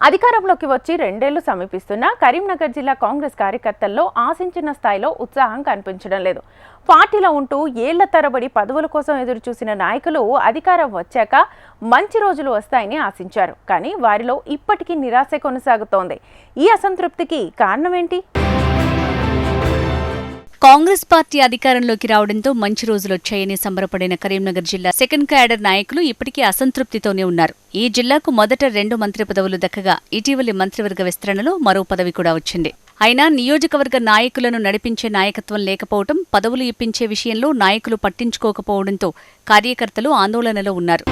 అధికారంలోకి వచ్చి 2 ఏళ్లు సమీపిస్తున్నా కరీంనగర్ జిల్లా కాంగ్రెస్ కార్యకర్తల్లో ఆశించిన స్థాయిలో ఉత్సాహం కనిపించడం లేదు. పార్టీలో ఉంటూ ఏళ్ల తరబడి పదవుల కోసం ఎదురుచూసిన నాయకులు అధికారం వచ్చాక మంచి రోజులు వస్తాయని ఆశించారు. కానీ వారిలో ఇప్పటికీ నిరాశ కొనసాగుతోంది. ఈ అసంతృప్తికి కారణమేంటి? కాంగ్రెస్ పార్టీ అధికారంలోకి రావడంతో మంచి రోజులొచ్చాయని సంబరపడిన కరీంనగర్ జిల్లా సెకండ్ క్యాడర్ నాయకులు ఇప్పటికీ అసంతృప్తితోనే ఉన్నారు. ఈ జిల్లాకు మొదట 2 మంత్రి పదవులు దక్కగా ఇటీవలి మంత్రివర్గ విస్తరణలో మరో పదవి కూడా వచ్చింది. అయినా నియోజకవర్గ నాయకులను నడిపించే నాయకత్వం లేకపోవడం, పదవులు ఇప్పించే విషయంలో నాయకులు పట్టించుకోకపోవడంతో కార్యకర్తలు ఆందోళనలో ఉన్నారు.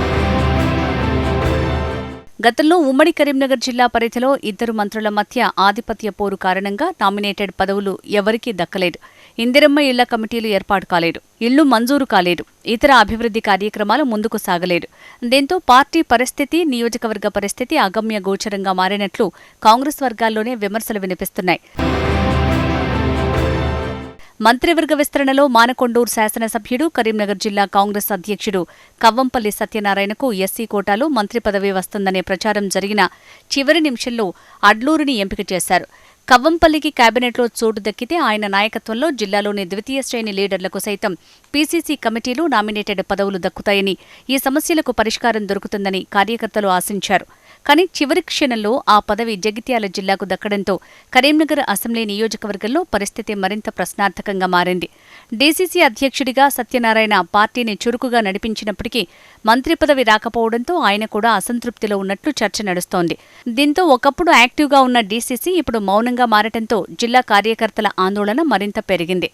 గతంలో ఉమ్మడి కరీంనగర్ జిల్లా పరిధిలో 2 మంత్రుల మధ్య ఆధిపత్య పోరు కారణంగా నామినేటెడ్ పదవులు ఎవరికీ దక్కలేదు. ఇందిరమ్మ ఇళ్ల కమిటీలు ఏర్పాటు కాలేదు, ఇళ్లు మంజూరు కాలేదు, ఇతర అభివృద్ధి కార్యక్రమాలు ముందుకు సాగలేదు. దీంతో పార్టీ పరిస్థితి, నియోజకవర్గ పరిస్థితి అగమ్య గోచరంగా మారినట్లు కాంగ్రెస్ వర్గాల్లోనే విమర్శలు వినిపిస్తున్నాయి. మంత్రివర్గ విస్తరణలో మానకొండూరు శాసనసభ్యుడు, కరీంనగర్ జిల్లా కాంగ్రెస్ అధ్యక్షుడు కవ్వంపల్లి సత్యనారాయణకు ఎస్సీ కోటాలో మంత్రి పదవి వస్తుందనే ప్రచారం జరిగిన చివరి నిమిషంలో అడ్లూరిని ఎంపిక చేశారు. కవ్వంపల్లికి కేబినెట్లో చోటు దక్కితే ఆయన నాయకత్వంలో జిల్లాలోని ద్వితీయ శ్రేణి లీడర్లకు సైతం పీసీసీ కమిటీలు నామినేటెడ్ పదవులు దక్కుతాయని, ఈ సమస్యలకు పరిష్కారం దొరుకుతుందని కార్యకర్తలు ఆశించారు. కానీ చివరి క్షణంలో ఆ పదవి జగిత్యాల జిల్లాకు దక్కడంతో కరీంనగర్ అసెంబ్లీ నియోజకవర్గంలో పరిస్థితి మరింత ప్రశ్నార్థకంగా మారింది. డీసీసీ అధ్యక్షుడిగా సత్యనారాయణ పార్టీని చురుకుగా నడిపించినప్పటికీ మంత్రి పదవి రాకపోవడంతో ఆయన కూడా అసంతృప్తిలో ఉన్నట్లు చర్చ నడుస్తోంది. దీంతో ఒకప్పుడు యాక్టివ్గా ఉన్న డీసీసీ ఇప్పుడు మౌనంగా మారటంతో జిల్లా కార్యకర్తల ఆందోళన మరింత పెరిగింది.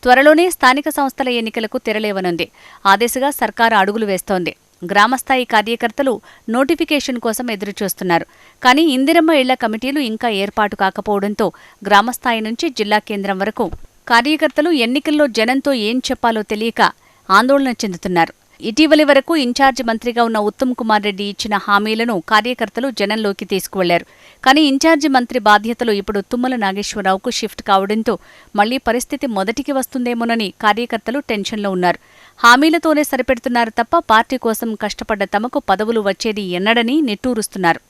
త్వరలోనే స్థానిక సంస్థల ఎన్నికలకు తెరలేవనుంది. ఆ దిశగా సర్కారు అడుగులు వేస్తోంది. గ్రామస్థాయి కార్యకర్తలు నోటిఫికేషన్ కోసం ఎదురుచూస్తున్నారు. కానీ ఇందిరమ్మ ఇళ్ల కమిటీలు ఇంకా ఏర్పాటు కాకపోవడంతో గ్రామస్థాయి నుంచి జిల్లా కేంద్రం వరకు కార్యకర్తలు ఎన్నికల్లో జనంతో ఏం చెప్పాలో తెలియక ఆందోళన చెందుతున్నారు. ఇటీవలి వరకు ఇన్ఛార్జి మంత్రిగా ఉన్న ఉత్తమ్ కుమార్ రెడ్డి ఇచ్చిన హామీలను కార్యకర్తలు జనంలోకి తీసుకువెళ్లారు. కానీ ఇన్ఛార్జి మంత్రి బాధ్యతలు ఇప్పుడు తుమ్మల నాగేశ్వరరావుకు షిఫ్ట్ కావడంతో మళ్లీ పరిస్థితి మొదటికి వస్తుందేమోనని కార్యకర్తలు టెన్షన్లో ఉన్నారు. హామీలతోనే సరిపెడుతున్నారు తప్ప పార్టీ కోసం కష్టపడ్డ తమకు పదవులు వచ్చేది ఎన్నడని నిట్టూరుస్తున్నారు.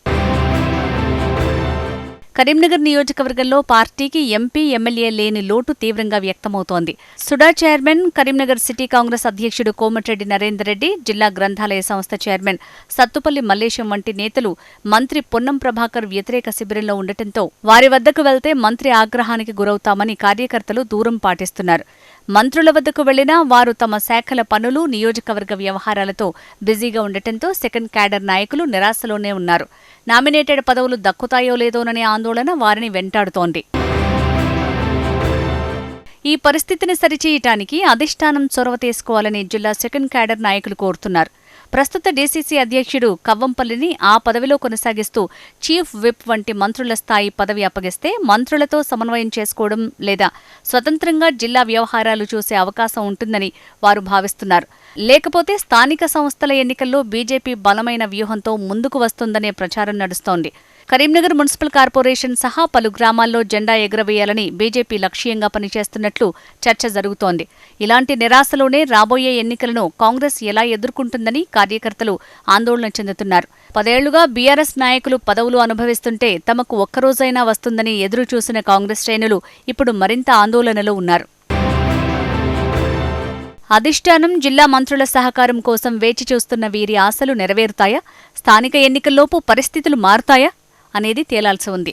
కరీంనగర్ నియోజకవర్గంలో పార్టీకి ఎంపీ, ఎమ్మెల్యే లేని లోటు తీవ్రంగా వ్యక్తమవుతోంది. సుడా చైర్మన్, కరీంనగర్ సిటీ కాంగ్రెస్ అధ్యక్షుడు కోమటిరెడ్డి నరేందర్ రెడ్డి, జిల్లా గ్రంథాలయ సంస్థ చైర్మన్ సత్తుపల్లి మల్లేశం వంటి నేతలు మంత్రి పొన్నం ప్రభాకర్ వ్యతిరేక శిబిరంలో ఉండటంతో వారి వద్దకు వెళ్తే మంత్రి ఆగ్రహానికి గురవుతామని కార్యకర్తలు దూరం పాటిస్తున్నారు. మంత్రుల వద్దకు వెళ్లినా వారు తమ శాఖల పనులు, నియోజకవర్గ వ్యవహారాలతో బిజీగా ఉండటంతో సెకండ్ క్యాడర్ నాయకులు నిరాశలోనే ఉన్నారు. నామినేటెడ్ పదవులు దక్కుతాయో లేదోననే ఆందోళన వారిని వెంటాడుతోంది. ఈ పరిస్థితిని సరిచేయటానికి అధిష్టానం చొరవ తీసుకోవాలని జిల్లా సెకండ్ క్యాడర్ నాయకులు కోరుతున్నారు. ప్రస్తుత డీసీసీ అధ్యక్షుడు కవ్వంపల్లిని ఆ పదవిలో కొనసాగిస్తూ చీఫ్ విప్ వంటి మంత్రుల స్థాయి పదవి అప్పగిస్తే మంత్రులతో సమన్వయం చేసుకోవడం లేదా స్వతంత్రంగా జిల్లా వ్యవహారాలు చూసే అవకాశం ఉంటుందని వారు భావిస్తున్నారు. లేకపోతే స్థానిక సంస్థల ఎన్నికల్లో బీజేపీ బలమైన వ్యూహంతో ముందుకు వస్తుందనే ప్రచారం నడుస్తోంది. కరీంనగర్ మున్సిపల్ కార్పొరేషన్ సహా పలు గ్రామాల్లో జెండా ఎగురవేయాలని బీజేపీ లక్ష్యంగా పనిచేస్తున్నట్లు చర్చ జరుగుతోంది. ఇలాంటి నిరాశలోనే రాబోయే ఎన్నికలను కాంగ్రెస్ ఎలా ఎదుర్కొంటుందని కార్యకర్తలు ఆందోళన చెందుతున్నారు. 10 ఏళ్లుగా బీఆర్ఎస్ నాయకులు పదవులు అనుభవిస్తుంటే తమకు ఒక్కరోజైనా వస్తుందని ఎదురుచూసిన కాంగ్రెస్ శ్రేణులు ఇప్పుడు మరింత ఆందోళనలో ఉన్నారు. అధిష్టానం, జిల్లా మంత్రుల సహకారం కోసం వేచి చూస్తున్న వీరి ఆశలు నెరవేరుతాయా? స్థానిక ఎన్నికల్లోపు పరిస్థితులు మారుతాయా అనేది తేలాల్సి ఉంది.